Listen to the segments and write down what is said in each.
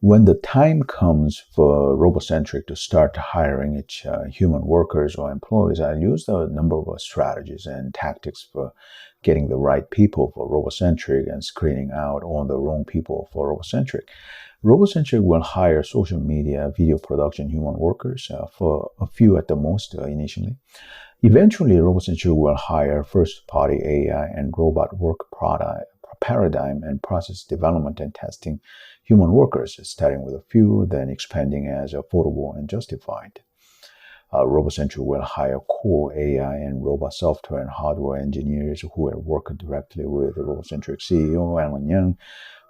when the time comes for Robocentric to start hiring its human workers or employees, I use a number of strategies and tactics for getting the right people for Robocentric and screening out all the wrong people for Robocentric. Robocentric will hire social media, video production human workers for a few at the most initially. Eventually, Robocentric will hire first-party AI and robot work paradigm and process development and testing human workers, starting with a few, then expanding as affordable and justified. Robocentric will hire core AI and robot software and hardware engineers who will work directly with the Robocentric CEO, Alan Young,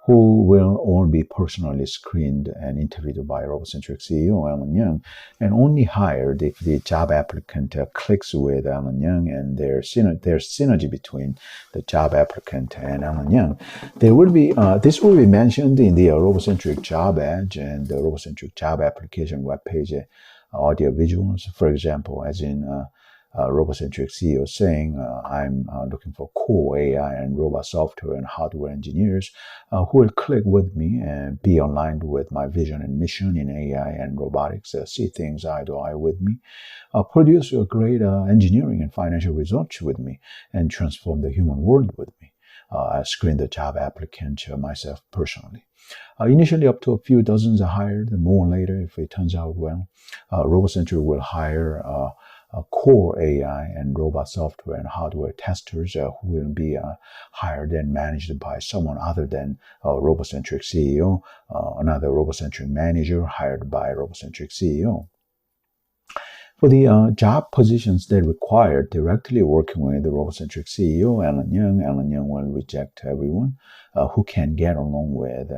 who will all be personally screened and interviewed by Robocentric CEO Alan Young, and only hired if the job applicant clicks with Alan Young and there's synergy between the job applicant and Alan Young. There will be this will be mentioned in the Robocentric job ad and the Robocentric job application webpage audio visuals. For example, as in Robocentric CEO saying, I'm looking for core AI and robot software and hardware engineers who will click with me and be aligned with my vision and mission in AI and robotics, see things eye to eye with me, produce a great engineering and financial results with me, and transform the human world with me. I screen the job applicant myself personally. Initially, up to a few dozens are hired, and more later if it turns out well. Robocentric will hire core AI and robot software and hardware testers who will be hired and managed by someone other than Robocentric CEO, another Robocentric manager hired by Robocentric CEO. For the job positions that require directly working with the Robocentric CEO, Alan Young will reject everyone who can get along with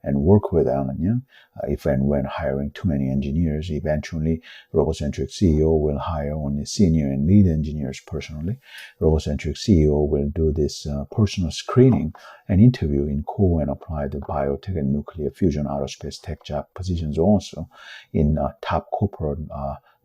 and work with Alan Young. If and when hiring too many engineers, eventually Robocentric CEO will hire only senior and lead engineers personally. Robocentric CEO will do this personal screening and interview in core and applied biotech and nuclear fusion aerospace tech job positions, also in top corporate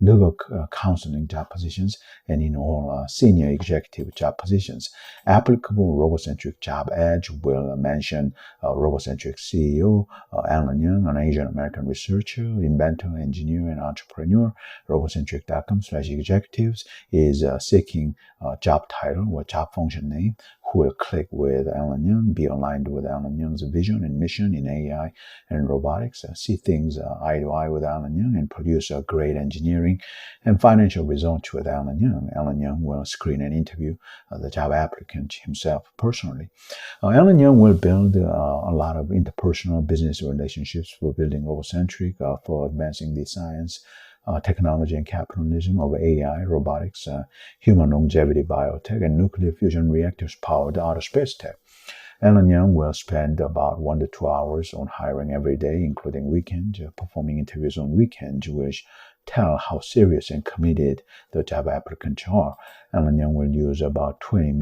legal counseling job positions, and in all senior executive job positions. Applicable Robocentric job ads will mention Robocentric CEO Alan Young, an Asian American researcher, inventor, engineer, and entrepreneur. Robocentric.com/executives is seeking job title or job function name, who will click with Alan Young, be aligned with Alan Young's vision and mission in AI and robotics, see things eye to eye with Alan Young, and produce a great engineering and financial results with Alan Young. Alan Young will screen and interview the job applicant himself personally. Alan Young will build a lot of interpersonal business relationships for building Robocentric, for advancing the science, technology and capitalism of AI, robotics, human longevity biotech, and nuclear fusion reactors powered outer space tech. Alan Young will spend about 1 to 2 hours on hiring every day, including weekends, performing interviews on weekends, which tell how serious and committed the job applicants are. Alan Young will use about 20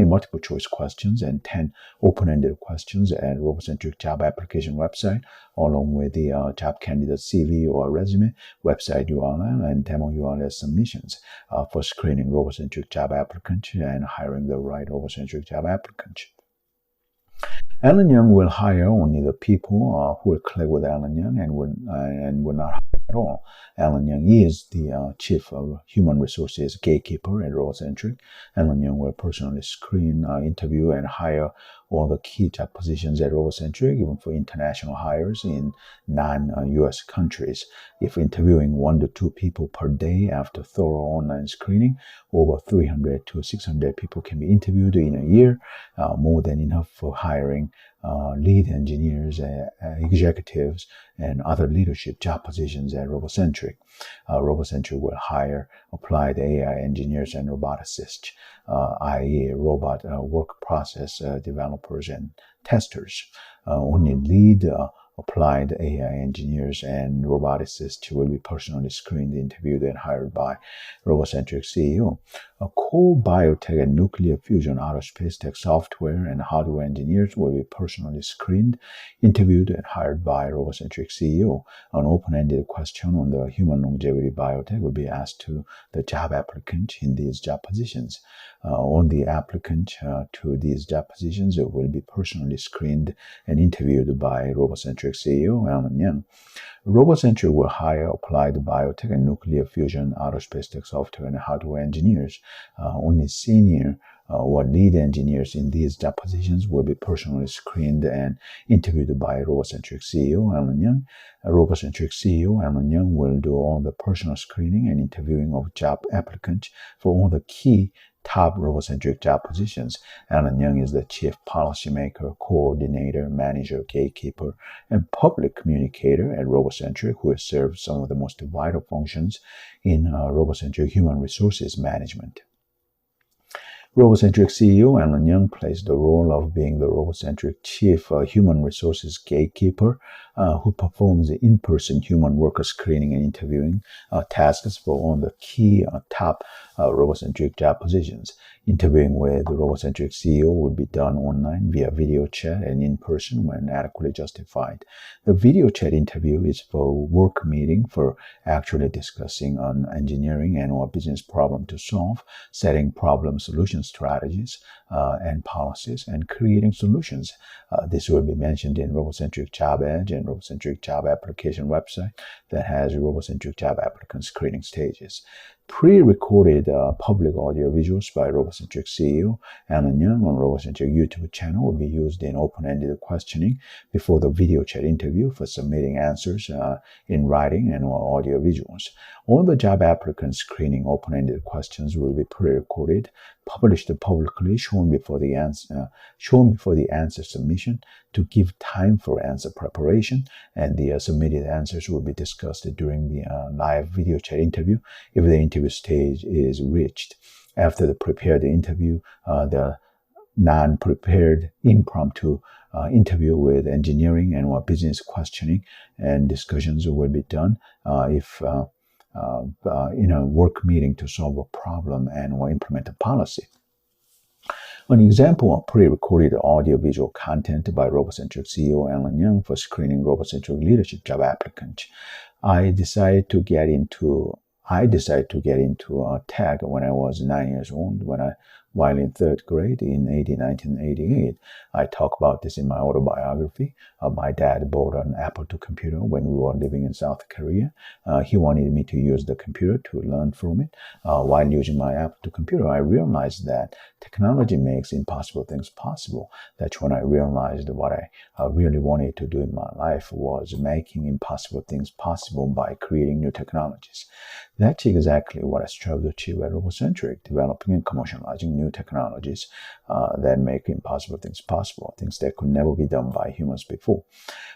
multiple choice questions and 10 open-ended questions at Robocentric job application website, along with the job candidate CV or resume, website URL, and demo URL submissions for screening Robocentric job applicants and hiring the right Robocentric job applicant. Alan Young will hire only the people who will click with Alan Young and will not hire at all. Alan Young is the chief of human resources gatekeeper at Robocentric. Alan Young will personally screen, interview, and hire all the key job positions at Robocentric, even for international hires in non-US countries. If interviewing 1 to 2 people per day after thorough online screening, over 300 to 600 people can be interviewed in a year, more than enough for hiring lead engineers, executives, and other leadership job positions at Robocentric. Robocentric will hire applied AI engineers and roboticists, i.e. robot work process developers and testers. Only lead applied AI engineers and roboticists will be personally screened, interviewed, and hired by Robocentric CEO. Core biotech and nuclear fusion aerospace tech software and hardware engineers will be personally screened, interviewed, and hired by Robocentric CEO. An open-ended question on the human longevity biotech will be asked to the job applicant in these job positions. All the applicant to these job positions will be personally screened and interviewed by Robocentric CEO Alan Young. Robocentric will hire applied biotech and nuclear fusion aerospace tech software and hardware engineers. Only senior or lead engineers in these job positions will be personally screened and interviewed by Robocentric CEO Alan Young. Robocentric CEO Alan Young will do all the personal screening and interviewing of job applicants for all the key top Robocentric job positions. Alan Young is the chief policymaker, coordinator, manager, gatekeeper, and public communicator at Robocentric, who has served some of the most vital functions in Robocentric human resources management. Robocentric CEO Alan Young plays the role of being the Robocentric Chief Human Resources Gatekeeper, who performs the in-person human worker screening and interviewing tasks for all the key top Robocentric job positions. Interviewing with the Robocentric CEO will be done online via video chat and in person when adequately justified. The video chat interview is for work meeting for actually discussing on engineering and or business problem to solve, setting problem solution strategies and policies, and creating solutions. This will be mentioned in Robocentric Job Edge and Robocentric Job Application website that has Robocentric Job Applicant screening stages. Pre-recorded public audio visuals by Robocentric CEO Alan Young on Robocentric YouTube channel will be used in open-ended questioning before the video chat interview for submitting answers in writing and audio visuals. All the job applicant screening open-ended questions will be pre-recorded, published publicly, shown before the answer submission to give time for answer preparation, and the submitted answers will be discussed during the live video chat interview if the interview stage is reached. After the prepared interview, the non-prepared impromptu interview with engineering and or business questioning and discussions will be done in a work meeting to solve a problem and or implement a policy. An example of pre-recorded audio-visual content by Robocentric CEO Alan Young for screening Robocentric leadership job applicants. I decided to get into tech when I was 9 years old, while in third grade in 1988. I talk about this in my autobiography. My dad bought an Apple II computer when we were living in South Korea. He wanted me to use the computer to learn from it. While using my Apple II computer, I realized that technology makes impossible things possible. That's when I realized what I really wanted to do in my life was making impossible things possible by creating new technologies. That's exactly what I strive to achieve at Robocentric, developing and commercializing new technologies that make impossible things possible, things that could never be done by humans before.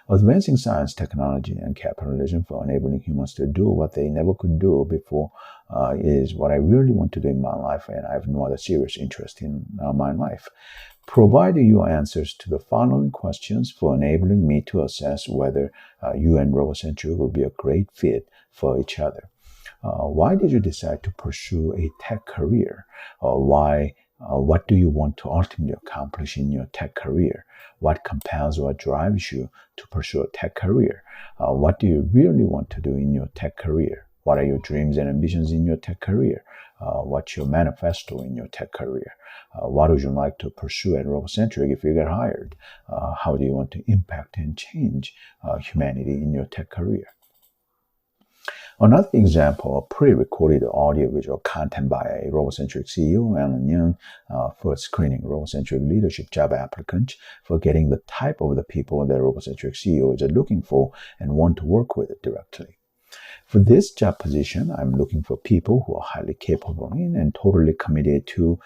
Advancing science, technology, and capitalism for enabling humans to do what they never could do before is what I really want to do in my life, and I have no other serious interest in my life. Provide your answers to the following questions for enabling me to assess whether you and Robocentric will be a great fit for each other. Why did you decide to pursue a tech career? What do you want to ultimately accomplish in your tech career? What compels or drives you to pursue a tech career? What do you really want to do in your tech career? What are your dreams and ambitions in your tech career? What's your manifesto in your tech career? What would you like to pursue at Robocentric if you get hired? How do you want to impact and change humanity in your tech career? Another example of pre-recorded audio-visual content by a Robocentric CEO, Alan Young, for screening Robocentric leadership job applicants for getting the type of the people that Robocentric CEO is looking for and want to work with directly. For this job position, I'm looking for people who are highly capable and totally committed to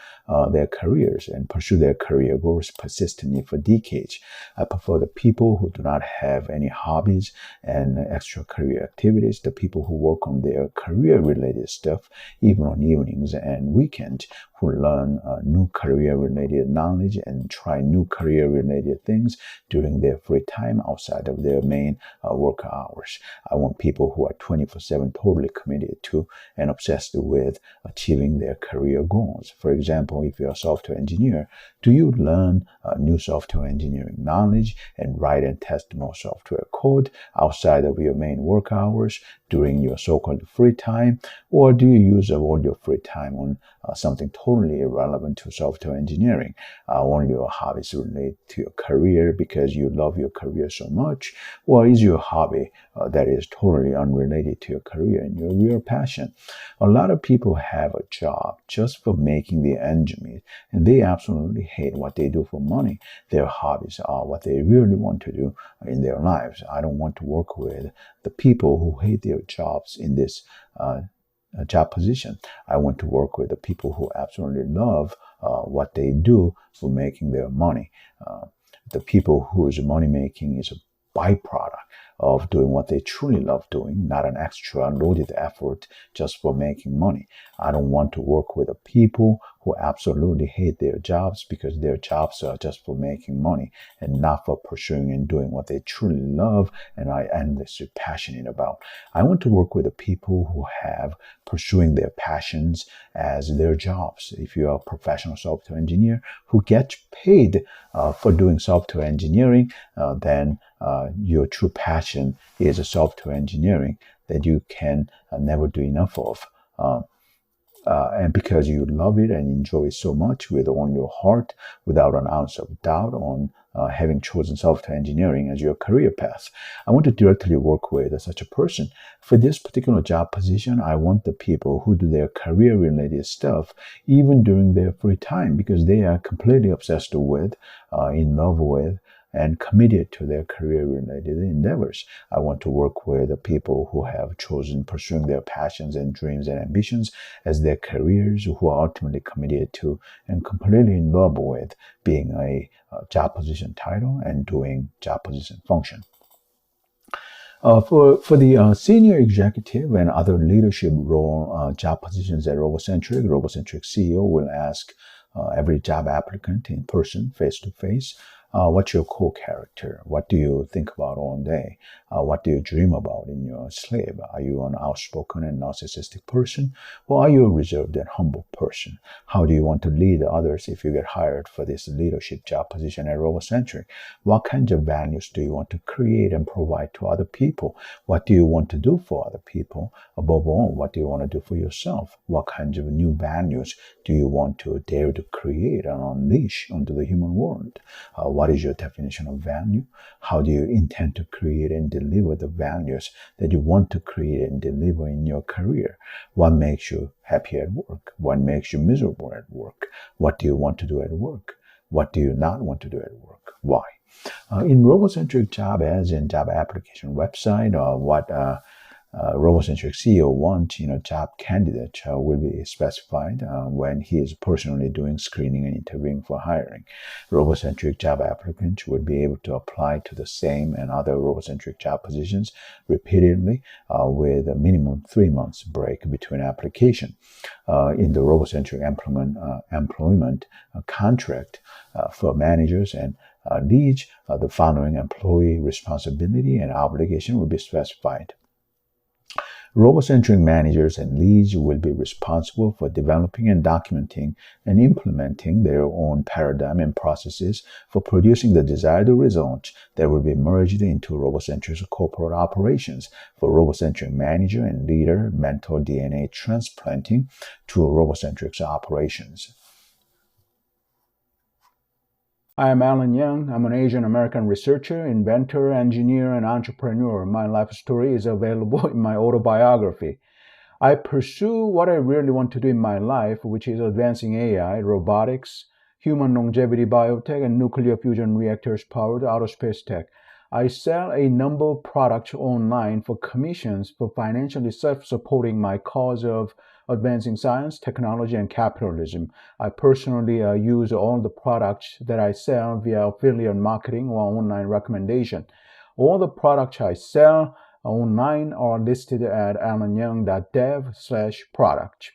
their careers and pursue their career goals persistently for decades. I prefer the people who do not have any hobbies and extra-career activities, the people who work on their career-related stuff, even on evenings and weekends, who learn new career-related knowledge and try new career-related things during their free time outside of their main work hours. I want people who are 24/7 totally committed to and obsessed with achieving their career goals. For example, if you're a software engineer, do you learn new software engineering knowledge and write and test more software code outside of your main work hours during your so-called free time? Or do you use all your free time on something totally irrelevant to software engineering? Only your hobbies relate to your career because you love your career so much? Or is your hobby that is totally unrelated to your career and your real passion? A lot of people have a job just for making the ends meet, and they absolutely hate what they do for money. Their hobbies are what they really want to do in their lives. I don't want to work with the people who hate their jobs in this job position. I want to work with the people who absolutely love what they do for making their money. The people whose money making is a byproduct of doing what they truly love doing, not an extra loaded effort just for making money. I don't want to work with the people who absolutely hate their jobs because their jobs are just for making money and not for pursuing and doing what they truly love and are endlessly passionate about. I want to work with the people who have pursuing their passions as their jobs. If you are a professional software engineer who gets paid for doing software engineering, then your true passion is a software engineering that you can never do enough of. And because you love it and enjoy it so much with all your heart, without an ounce of doubt on having chosen software engineering as your career path. I want to directly work with such a person. For this particular job position, I want the people who do their career-related stuff even during their free time because they are completely obsessed with, in love with, and committed to their career-related endeavors. I want to work with the people who have chosen pursuing their passions and dreams and ambitions as their careers, who are ultimately committed to and completely in love with being a job position title and doing job position function. For the senior executive and other leadership role job positions at Robocentric CEO will ask every job applicant in person, face-to-face, what's your core character? What do you think about all day? What do you dream about in your sleep? Are you an outspoken and narcissistic person? Or are you a reserved and humble person? How do you want to lead others if you get hired for this leadership job position at Robocentric? What kinds of values do you want to create and provide to other people? What do you want to do for other people? Above all, what do you want to do for yourself? What kinds of new values do you want to dare to create and unleash onto the human world? What is your definition of value? How do you intend to create and deliver the values that you want to create and deliver in your career? What makes you happy at work? What makes you miserable at work? What do you want to do at work? What do you not want to do at work? Why? In Robocentric job ads and job application website, what Robocentric CEO wants job candidate will be specified when he is personally doing screening and interviewing for hiring. Robocentric job applicants would be able to apply to the same and other Robocentric job positions repeatedly with a minimum 3 months break between application. In the Robocentric employment contract for managers and leads, the following employee responsibility and obligation will be specified. Robocentric managers and leads will be responsible for developing and documenting and implementing their own paradigm and processes for producing the desired results that will be merged into Robocentric's corporate operations. For Robocentric manager and leader, mental DNA transplanting to Robocentric's operations. I am Alan Young. I'm an Asian American researcher, inventor, engineer, and entrepreneur. My life story is available in my autobiography. I pursue what I really want to do in my life, which is advancing AI, robotics, human longevity biotech, and nuclear fusion reactors powered outer space tech. I sell a number of products online for commissions for financially self-supporting my cause of advancing science, technology, and capitalism. I personally use all the products that I sell via affiliate marketing or online recommendation. All the products I sell online are listed at alanyoung.dev/product.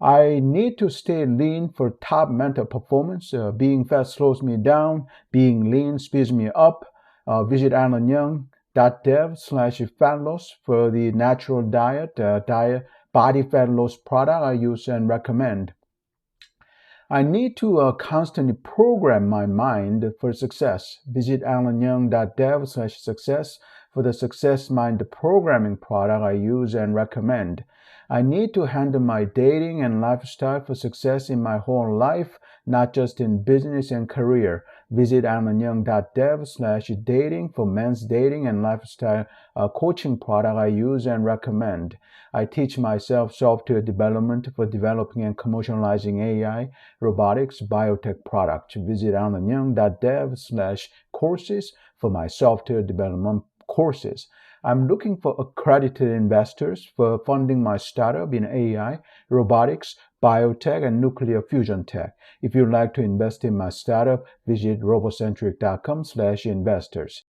I need to stay lean for top mental performance. Being fat slows me down. Being lean speeds me up. Visit alanyoung.dev/fat loss for the natural diet body fat loss product I use and recommend. I need to constantly program my mind for success. Visit alanyoung.dev/success for the Success Mind programming product I use and recommend. I need to handle my dating and lifestyle for success in my whole life, not just in business and career. Visit alanyoung.dev/dating for men's dating and lifestyle coaching product I use and recommend. I teach myself software development for developing and commercializing AI, robotics, biotech products. Visit alanyoung.dev/courses for my software development courses. I'm looking for accredited investors for funding my startup in AI, robotics, biotech, and nuclear fusion tech. If you'd like to invest in my startup, visit robocentric.com/investors.